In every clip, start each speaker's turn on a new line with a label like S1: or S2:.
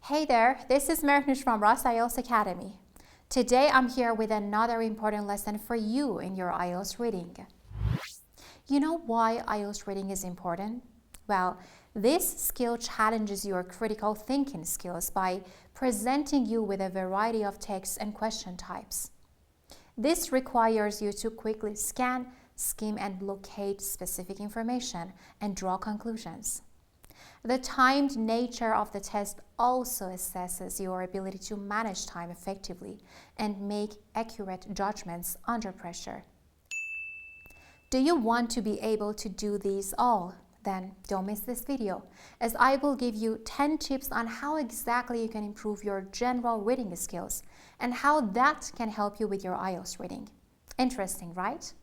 S1: Hey there, this is Mernush from Ross IELTS Academy. Today I'm here with another important lesson for you in your IELTS reading. You know why IELTS reading is important? Well, this skill challenges your critical thinking skills by presenting you with a variety of texts and question types. This requires you to quickly scan, skim, and locate specific information and draw conclusions. The timed nature of the test also assesses your ability to manage time effectively and make accurate judgments under pressure. Do you want to be able to do these all? Then don't miss this video, as I will give you 10 tips on how exactly you can improve your general reading skills and how that can help you with your IELTS reading. Interesting, right?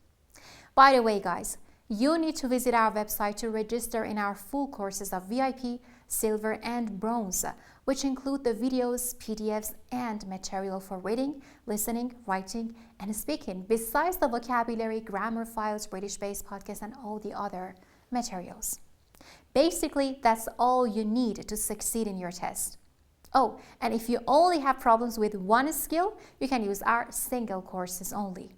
S1: By the way, guys, you need to visit our website to register in our full courses of VIP, Silver, and Bronze, which include the videos, PDFs, and material for reading, listening, writing, and speaking, besides the vocabulary, grammar files, British-based podcasts, and all the other materials. Basically, that's all you need to succeed in your test. Oh, and if you only have problems with one skill, you can use our single courses only.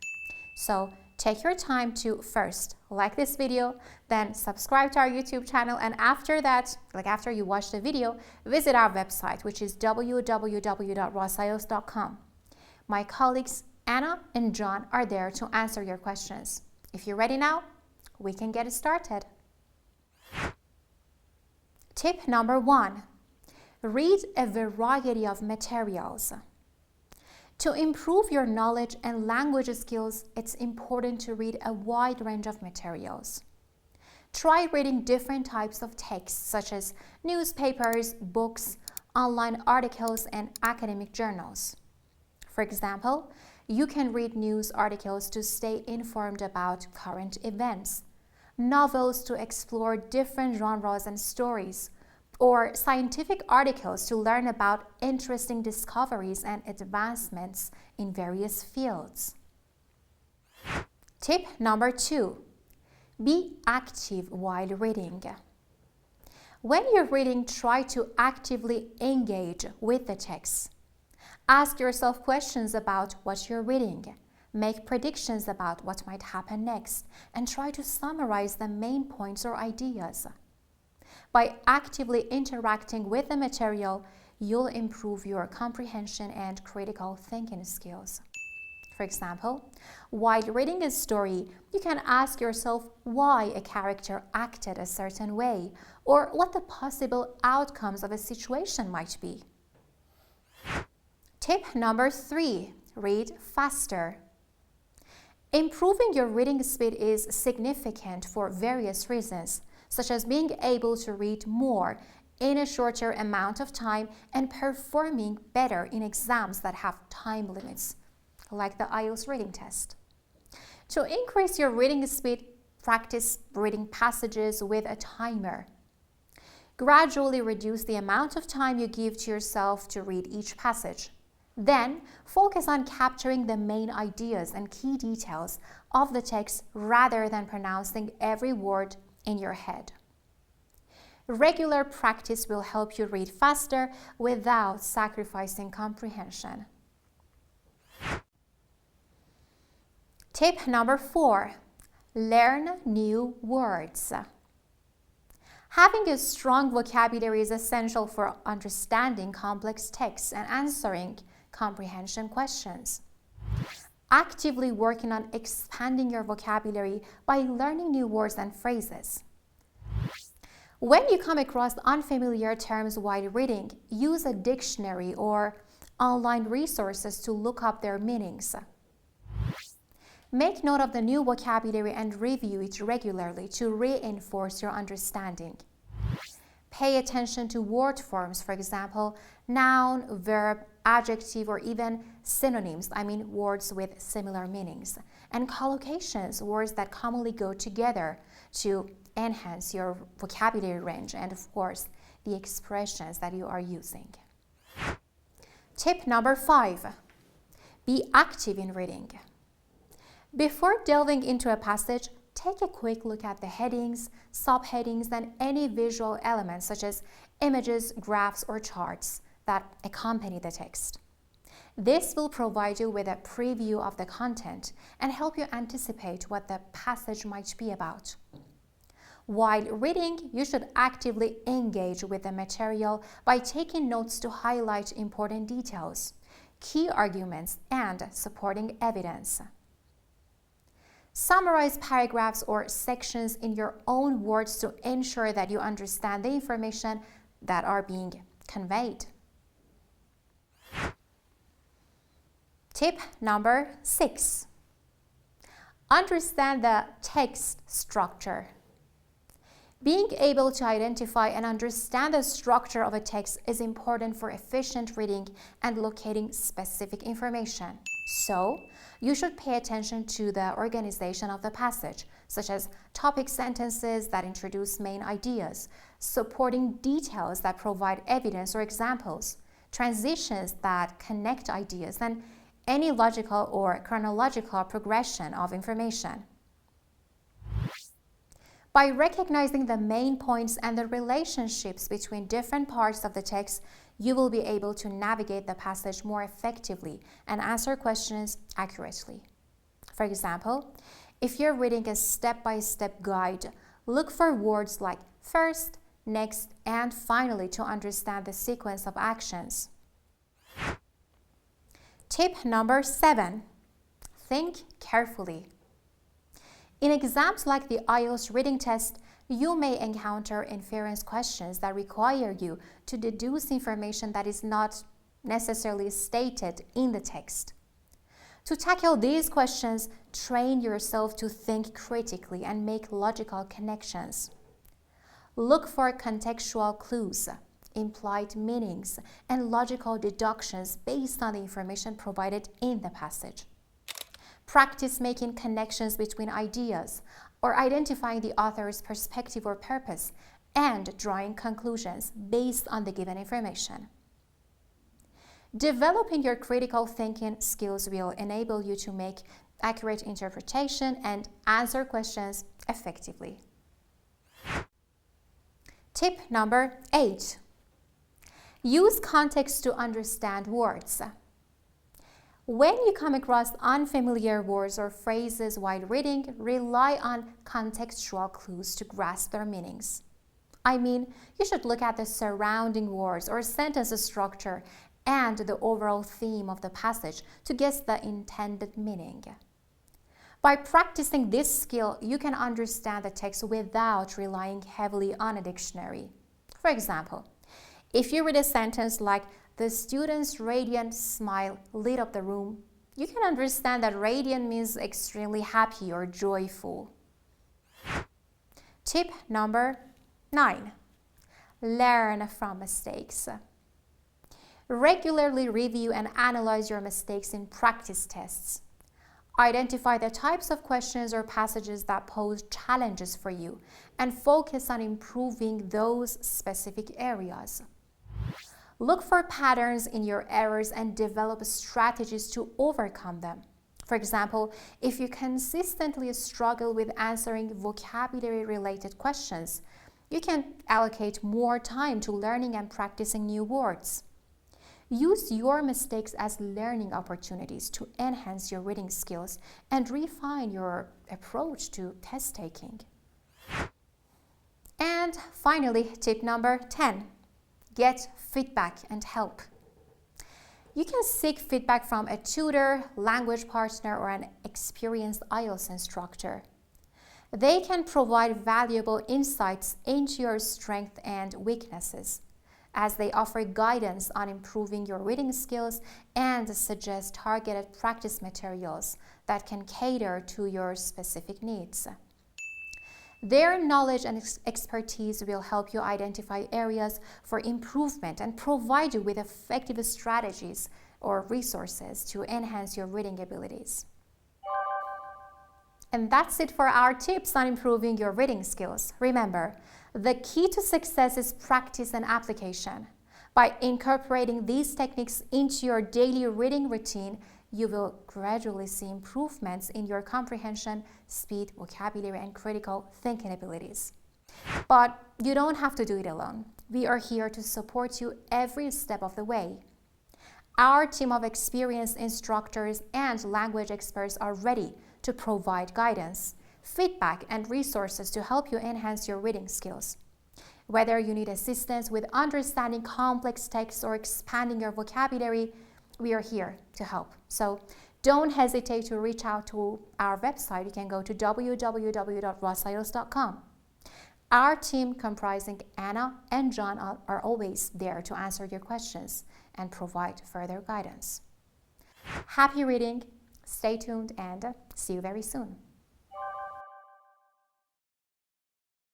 S1: So, take your time to first like this video, then subscribe to our YouTube channel, and after that, after you watch the video, visit our website, which is www.rossielts.com. My colleagues Anna and John are there to answer your questions. If you're ready now, we can get started. Tip number 1. Read a variety of materials. To improve your knowledge and language skills, it's important to read a wide range of materials. Try reading different types of texts, such as newspapers, books, online articles, and academic journals. For example, you can read news articles to stay informed about current events, novels to explore different genres and stories, or scientific articles to learn about interesting discoveries and advancements in various fields. Tip number 2. Be active while reading. When you're reading, try to actively engage with the text. Ask yourself questions about what you're reading. Make predictions about what might happen next, and try to summarize the main points or ideas. By actively interacting with the material, you'll improve your comprehension and critical thinking skills. For example, while reading a story, you can ask yourself why a character acted a certain way, or what the possible outcomes of a situation might be. Tip number 3. Read faster. Improving your reading speed is significant for various reasons, such as being able to read more in a shorter amount of time and performing better in exams that have time limits, like the IELTS reading test. To increase your reading speed, practice reading passages with a timer. Gradually reduce the amount of time you give to yourself to read each passage. Then, focus on capturing the main ideas and key details of the text rather than pronouncing every word in your head. Regular practice will help you read faster without sacrificing comprehension. Tip number 4. Learn new words. Having a strong vocabulary is essential for understanding complex texts and answering comprehension questions. Actively working on expanding your vocabulary by learning new words and phrases. When you come across unfamiliar terms while reading, use a dictionary or online resources to look up their meanings. Make note of the new vocabulary and review it regularly to reinforce your understanding. Pay attention to word forms, for example, noun, verb, adjective, or even synonyms, words with similar meanings, and collocations, words that commonly go together to enhance your vocabulary range and, of course, the expressions that you are using. Tip number 5. Be active in reading. Before delving into a passage, take a quick look at the headings, subheadings, and any visual elements such as images, graphs, or charts. that accompany the text. This will provide you with a preview of the content and help you anticipate what the passage might be about. While reading, you should actively engage with the material by taking notes to highlight important details, key arguments, and supporting evidence. Summarize paragraphs or sections in your own words to ensure that you understand the information that are being conveyed. Tip number 6. Understand the text structure. Being able to identify and understand the structure of a text is important for efficient reading and locating specific information. So, you should pay attention to the organization of the passage, such as topic sentences that introduce main ideas, supporting details that provide evidence or examples, transitions that connect ideas, and any logical or chronological progression of information. By recognizing the main points and the relationships between different parts of the text, you will be able to navigate the passage more effectively and answer questions accurately. For example, if you're reading a step-by-step guide, look for words like first, next, and finally to understand the sequence of actions. Tip number 7. Think carefully. In exams like the IELTS reading test, you may encounter inference questions that require you to deduce information that is not necessarily stated in the text. To tackle these questions, train yourself to think critically and make logical connections. Look for contextual clues, implied meanings, and logical deductions based on the information provided in the passage. Practice making connections between ideas or identifying the author's perspective or purpose and drawing conclusions based on the given information. Developing your critical thinking skills will enable you to make accurate interpretation and answer questions effectively. Tip number 8. Use context to understand words. When you come across unfamiliar words or phrases while reading, rely on contextual clues to grasp their meanings. I mean, you should look at the surrounding words or sentence structure and the overall theme of the passage to guess the intended meaning. By practicing this skill, you can understand the text without relying heavily on a dictionary. For example, if you read a sentence like, "The student's radiant smile lit up the room," you can understand that radiant means extremely happy or joyful. Tip number 9. Learn from mistakes. Regularly review and analyze your mistakes in practice tests. Identify the types of questions or passages that pose challenges for you and focus on improving those specific areas. Look for patterns in your errors and develop strategies to overcome them. For example, if you consistently struggle with answering vocabulary-related questions, you can allocate more time to learning and practicing new words. Use your mistakes as learning opportunities to enhance your reading skills and refine your approach to test taking. And finally, tip number 10. Get feedback and help. You can seek feedback from a tutor, language partner, or an experienced IELTS instructor. They can provide valuable insights into your strengths and weaknesses, as they offer guidance on improving your reading skills and suggest targeted practice materials that can cater to your specific needs. Their knowledge and expertise will help you identify areas for improvement and provide you with effective strategies or resources to enhance your reading abilities. And that's it for our tips on improving your reading skills. Remember, the key to success is practice and application. By incorporating these techniques into your daily reading routine, you will gradually see improvements in your comprehension, speed, vocabulary, and critical thinking abilities. But you don't have to do it alone. We are here to support you every step of the way. Our team of experienced instructors and language experts are ready to provide guidance, feedback, and resources to help you enhance your reading skills. Whether you need assistance with understanding complex texts or expanding your vocabulary, we are here to help. So don't hesitate to reach out to our website. You can go to www.rossiles.com. Our team comprising Anna and John are always there to answer your questions and provide further guidance. Happy reading, stay tuned, and see you very soon.